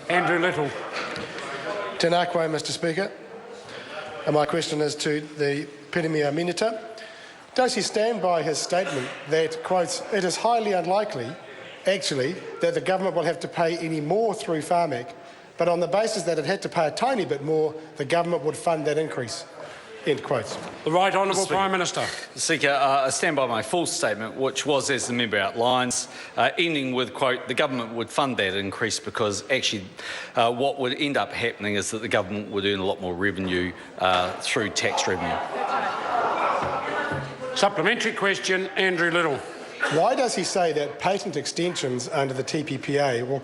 Andrew Little. Tēnā koe, Mr Speaker. And my question is to the Premier Minister. Does he stand by his statement that, quotes, it is highly unlikely, actually, that the government will have to pay any more through Pharmac, but on the basis that it had to pay a tiny bit more, the government would fund that increase? End quotes. The Right Honourable Prime Minister. Speaker, I stand by my full statement, which was, as the member outlines, ending with, quote, the government would fund that increase because actually what would end up happening is that the government would earn a lot more revenue through tax revenue. Supplementary question, Andrew Little. Why does he say that patent extensions under the TPPA will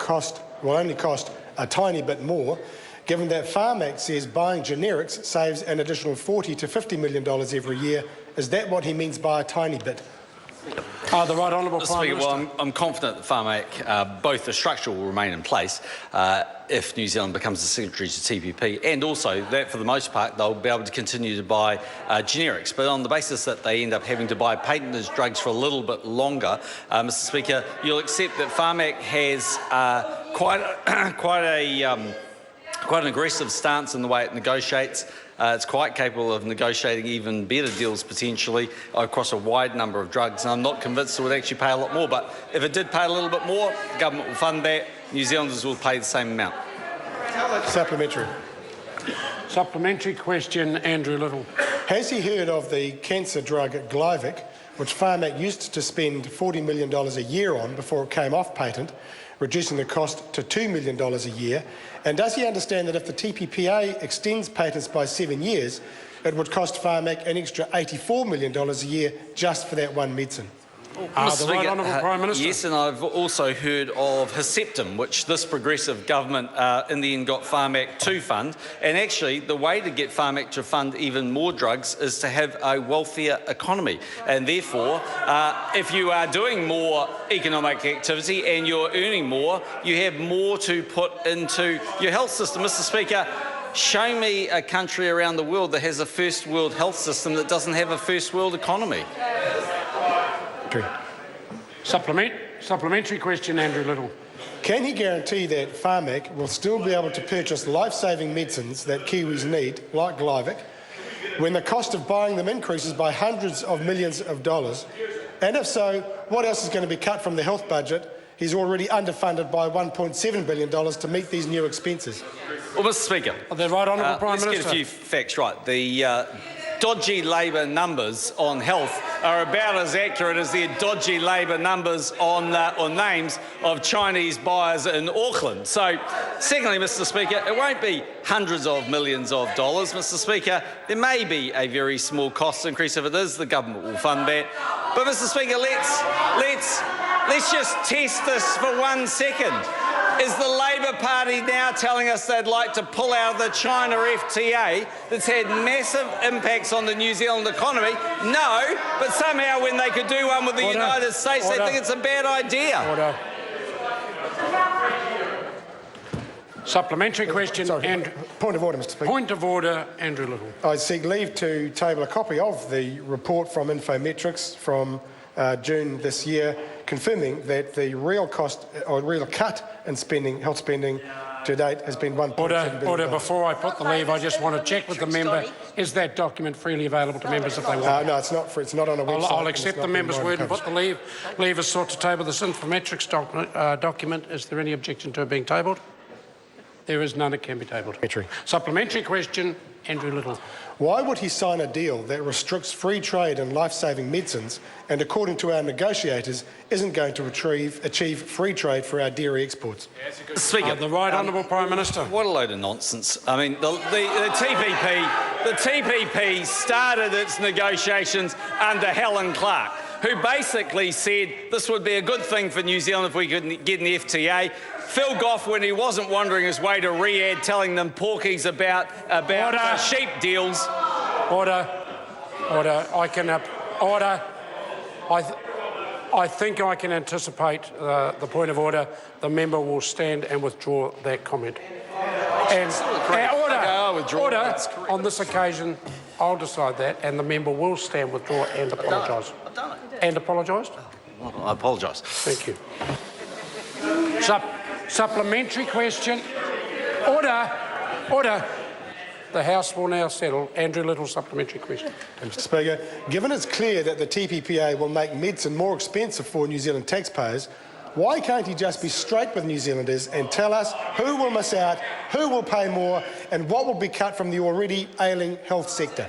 only cost a tiny bit more, given that Pharmac says buying generics saves an additional $40 to $50 million every year? Is that what he means by a tiny bit? The Right Honourable Prime Minister. Well, I'm confident that Pharmac, both the structure will remain in place if New Zealand becomes a signatory to TPP, and also that for the most part they'll be able to continue to buy generics. But on the basis that they end up having to buy patented drugs for a little bit longer, Mr Speaker, you'll accept that Pharmac has quite an aggressive stance in the way it negotiates. It's quite capable of negotiating even better deals potentially across a wide number of drugs, and I'm not convinced it would actually pay a lot more. But if it did pay a little bit more, the government will fund that. New Zealanders will pay the same amount. Supplementary. Supplementary question, Andrew Little. Has he heard of the cancer drug Glyvac, which Pharmac used to spend $40 million a year on before it came off patent, reducing the cost to $2 million a year? And does he understand that if the TPPA extends patents by 7 years, it would cost Pharmac an extra $84 million a year just for that one medicine? The Right Honourable Prime Minister. Yes, and I've also heard of Herceptin, which this progressive government in the end got Pharmac to fund. And actually, the way to get Pharmac to fund even more drugs is to have a wealthier economy. And therefore, if you are doing more economic activity and you're earning more, you have more to put into your health system. Mr Speaker, show me a country around the world that has a first world health system that doesn't have a first world economy. Supplementary question, Andrew Little. Can he guarantee that Pharmac will still be able to purchase life-saving medicines that Kiwis need, like Glyvac, when the cost of buying them increases by hundreds of millions of dollars? And if so, what else is going to be cut from the health budget? He's already underfunded by $1.7 billion to meet these new expenses. Well, Mr Speaker, the Right Honourable Prime Minister. Let's get a few facts right. The dodgy Labor numbers on health are about as accurate as the dodgy Labor numbers on names of Chinese buyers in Auckland. So, secondly, Mr Speaker, it won't be hundreds of millions of dollars, Mr Speaker. There may be a very small cost increase. If it is, the government will fund that. But, Mr Speaker, let's just test this for 1 second. Is the Labor Party now telling us they'd like to pull out of the China FTA that's had massive impacts on the New Zealand economy? No, but somehow when they could do one with the United States, they think it's a bad idea. Order. Supplementary question. Point of order, Mr Speaker. Point of order, Andrew Little. I seek leave to table a copy of the report from Infometrics from June this year, confirming that the real cost or real cut in spending, health spending to date has been $1.7 billion. Order. Before I put the leave, I just want to check with the member. Is that document freely available to members if they want? No, it's not. It's not on a website. I'll accept the member's word and put the leave. Leave is sought to table this Infometrics document. Is there any objection to it being tabled? There is none. It can be tabled. Supplementary question, Andrew Little. Why would he sign a deal that restricts free trade in life-saving medicines and, according to our negotiators, isn't going to achieve free trade for our dairy exports? Speaker, the Right Honourable Prime Minister. What a load of nonsense. I mean, the TPP started its negotiations under Helen Clark, who basically said this would be a good thing for New Zealand if we could get an FTA. Phil Goff, when he wasn't wandering his way to Riyadh telling them porkies about sheep deals. Order. I think I can anticipate the point of order. The member will stand and withdraw that comment. Order. On this occasion, I'll decide that, and the member will stand, withdraw, and apologise. I've done it. And apologised? I apologise. Thank you. Supplementary question. Order. Order. The House will now settle. Andrew Little, supplementary question. Mr. Speaker, given it's clear that the TPPA will make medicine more expensive for New Zealand taxpayers, why can't he just be straight with New Zealanders and tell us who will miss out, who will pay more, and what will be cut from the already ailing health sector?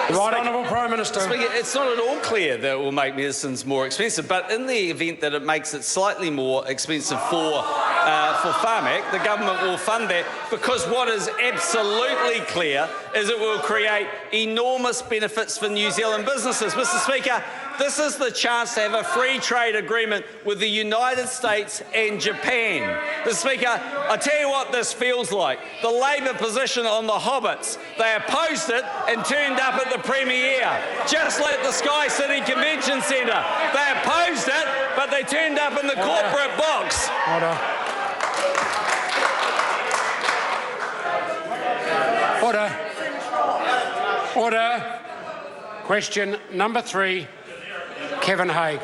The Right Honourable Prime Minister. Speaker, it's not at all clear that it will make medicines more expensive, but in the event that it makes it slightly more expensive for Pharmac, the government will fund that, because what is absolutely clear is it will create enormous benefits for New Zealand businesses. Mr. Speaker, this is the chance to have a free trade agreement with the United States and Japan. Mr. Speaker, I tell you what this feels like. The Labor position on the Hobbits. They opposed it and turned up at the premiere, just like the Sky City Convention Centre. They opposed it, but they turned up in the corporate box. Order. Order. Order. Question number 3. Kevin Haig.